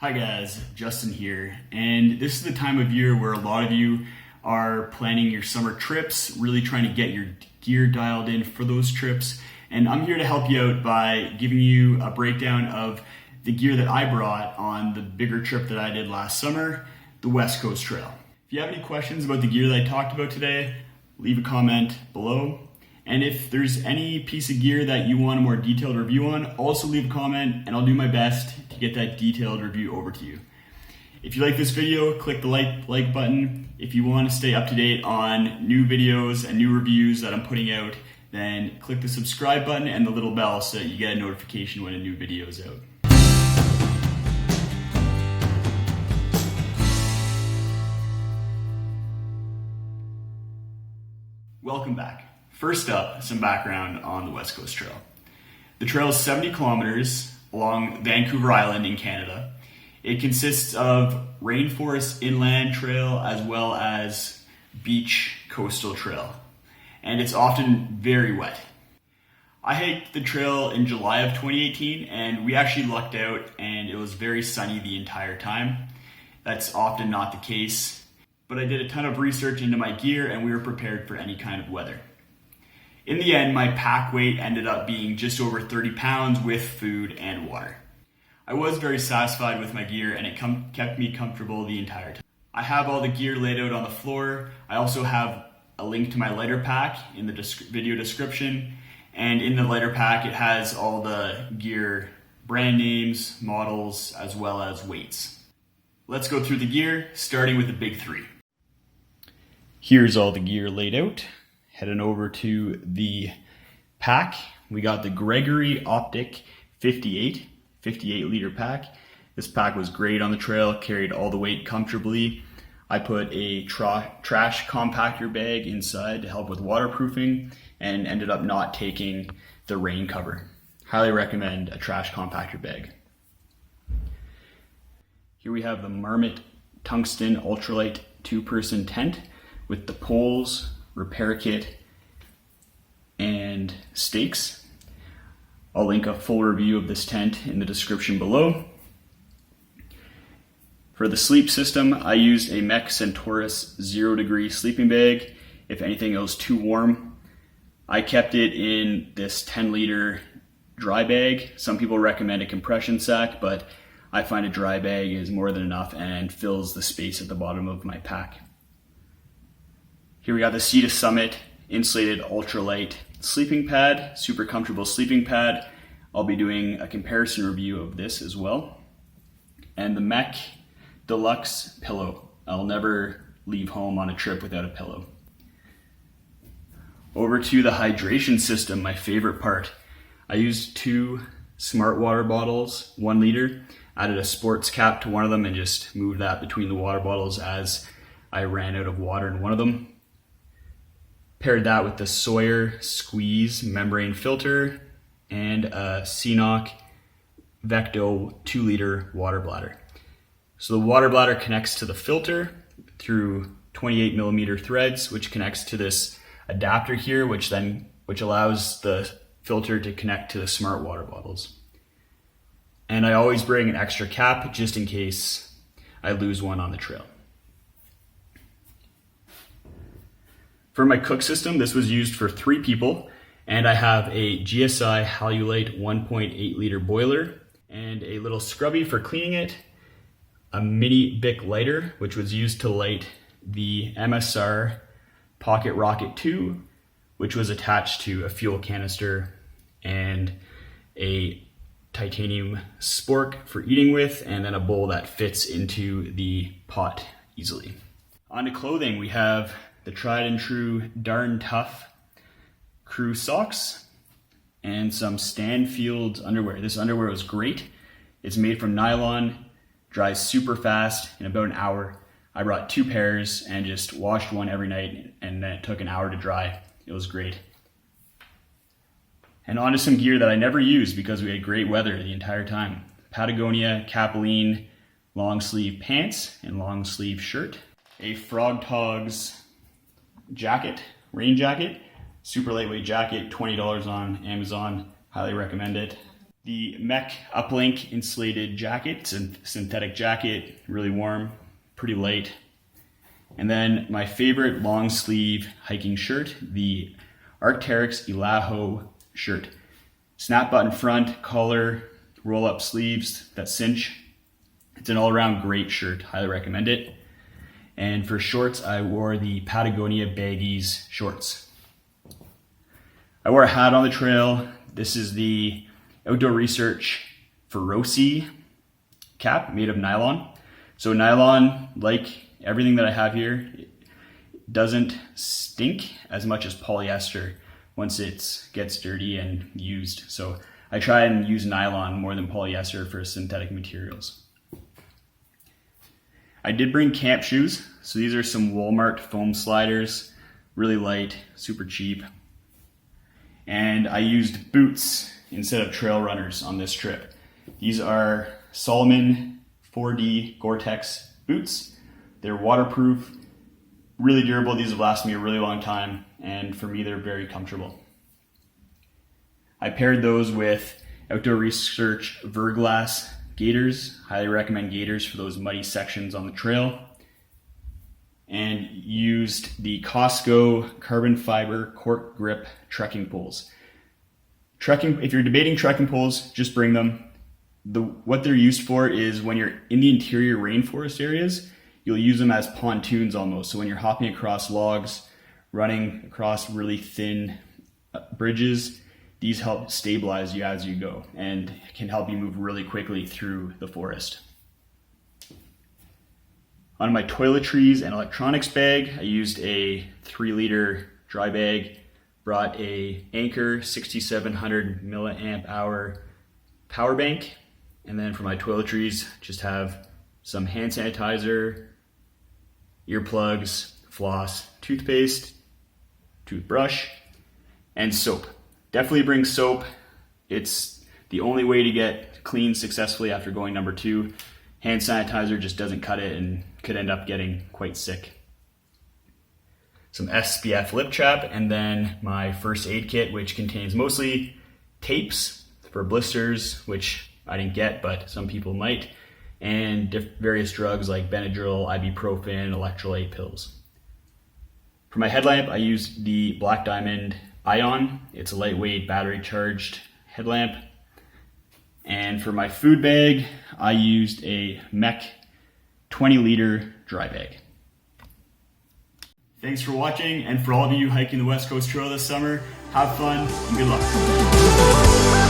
Hi guys, Justin here, and this is the time of year where a lot of you are planning your summer trips, really trying to get your gear dialed in for those trips, and I'm here to help you out by giving you a breakdown of the gear that I brought on the bigger trip that I did last summer, the West Coast Trail. If you have any questions about the gear that I talked about today, leave a comment below. And if there's any piece of gear that you want a more detailed review on, also leave a comment and I'll do my best to get that detailed review over to you. If you like this video, click the like button. If you want to stay up to date on new videos and new reviews that I'm putting out, then click the subscribe button and the little bell so that you get a notification when a new video is out. Welcome back. First up, some background on the West Coast Trail. The trail is 70 kilometers along Vancouver Island in Canada. It consists of rainforest inland trail as well as beach coastal trail, and it's often very wet. I hiked the trail in July of 2018 and we actually lucked out and it was very sunny the entire time. That's often not the case, but I did a ton of research into my gear and we were prepared for any kind of weather. In the end, my pack weight ended up being just over 30 pounds with food and water. I was very satisfied with my gear and it kept me comfortable the entire time. I have all the gear laid out on the floor. I also have a link to my lighter pack in the video description, and in the lighter pack it has all the gear brand names, models, as well as weights. Let's go through the gear, starting with the big three. Here's all the gear laid out. Heading over to the pack, we got the Gregory Optic 58 liter pack. This pack was great on the trail, carried all the weight comfortably. I put a trash compactor bag inside to help with waterproofing and ended up not taking the rain cover. Highly recommend a trash compactor bag. Here we have the Marmot Tungsten Ultralight 2-person tent with the poles, repair kit, and stakes. I'll link a full review of this tent in the description below. For the sleep system, I used a Mech Centaurus 0-degree sleeping bag. If anything, it was too warm. I kept it in this 10-liter dry bag. Some people recommend a compression sack, but I find a dry bag is more than enough and fills the space at the bottom of my pack. Here we got the Sea to Summit insulated ultralight sleeping pad, super comfortable sleeping pad. I'll be doing a comparison review of this as well. And the Mech Deluxe pillow. I'll never leave home on a trip without a pillow. Over to the hydration system, my favorite part. I used 2 smart water bottles, 1 liter, added a sports cap to one of them and just moved that between the water bottles as I ran out of water in one of them. Paired that with the Sawyer Squeeze membrane filter and a CNOC Vecto 2-liter water bladder. So the water bladder connects to the filter through 28mm threads, which connects to this adapter here, which allows the filter to connect to the smart water bottles. And I always bring an extra cap just in case I lose one on the trail. For my cook system, this was used for 3 people, and I have a GSI Halulite 1.8 liter boiler and a little scrubby for cleaning it, a mini Bic lighter, which was used to light the MSR Pocket Rocket 2, which was attached to a fuel canister, and a titanium spork for eating with, and then a bowl that fits into the pot easily. On to clothing, we have the tried and true Darn Tough crew socks and some Stanfield underwear. This underwear was great. It's made from nylon, dries super fast in about an hour. I brought 2 pairs and just washed one every night, and then it took an hour to dry. It was great. And on to some gear that I never used because we had great weather the entire time. Patagonia Capilene long sleeve pants and long sleeve shirt. A Frog Togs jacket, rain jacket, super lightweight jacket, $20 on Amazon, highly recommend it. The Mech Uplink insulated jacket. It's a synthetic jacket, really warm, pretty light. And then my favorite long sleeve hiking shirt, the Arc'teryx Ilaho shirt. Snap button front, collar, roll up sleeves that cinch. It's an all around great shirt, highly recommend it. And for shorts, I wore the Patagonia Baggies shorts. I wore a hat on the trail. This is the Outdoor Research Feroce cap made of nylon. So nylon, like everything that I have here, doesn't stink as much as polyester once it gets dirty and used. So I try and use nylon more than polyester for synthetic materials. I did bring camp shoes. So these are some Walmart foam sliders, really light, super cheap. And I used boots instead of trail runners on this trip. These are Salomon 4D Gore-Tex boots. They're waterproof, really durable. These have lasted me a really long time, and for me, they're very comfortable. I paired those with Outdoor Research Verglass gaiters. Highly recommend gaiters for those muddy sections on the trail. And used the Costco carbon fiber cork grip trekking poles. If you're debating trekking poles, just bring them. What they're used for is when you're in the interior rainforest areas, you'll use them as pontoons almost. So when you're hopping across logs, running across really thin bridges, these help stabilize you as you go and can help you move really quickly through the forest. On my toiletries and electronics bag, I used a 3-liter dry bag, brought a Anker 6700 milliamp hour power bank, and then for my toiletries, just have some hand sanitizer, earplugs, floss, toothpaste, toothbrush, and soap. Definitely bring soap. It's the only way to get clean successfully after going number 2. Hand sanitizer just doesn't cut it and could end up getting quite sick. Some SPF lip chap, and then my first aid kit, which contains mostly tapes for blisters, which I didn't get, but some people might, and various drugs like Benadryl, ibuprofen, electrolyte pills. For my headlamp, I used the Black Diamond Ion. It's a lightweight battery charged headlamp. And for my food bag, I used a Mech 20-liter dry bag. Thanks for watching, and for all of you hiking the West Coast Trail this summer, have fun and good luck.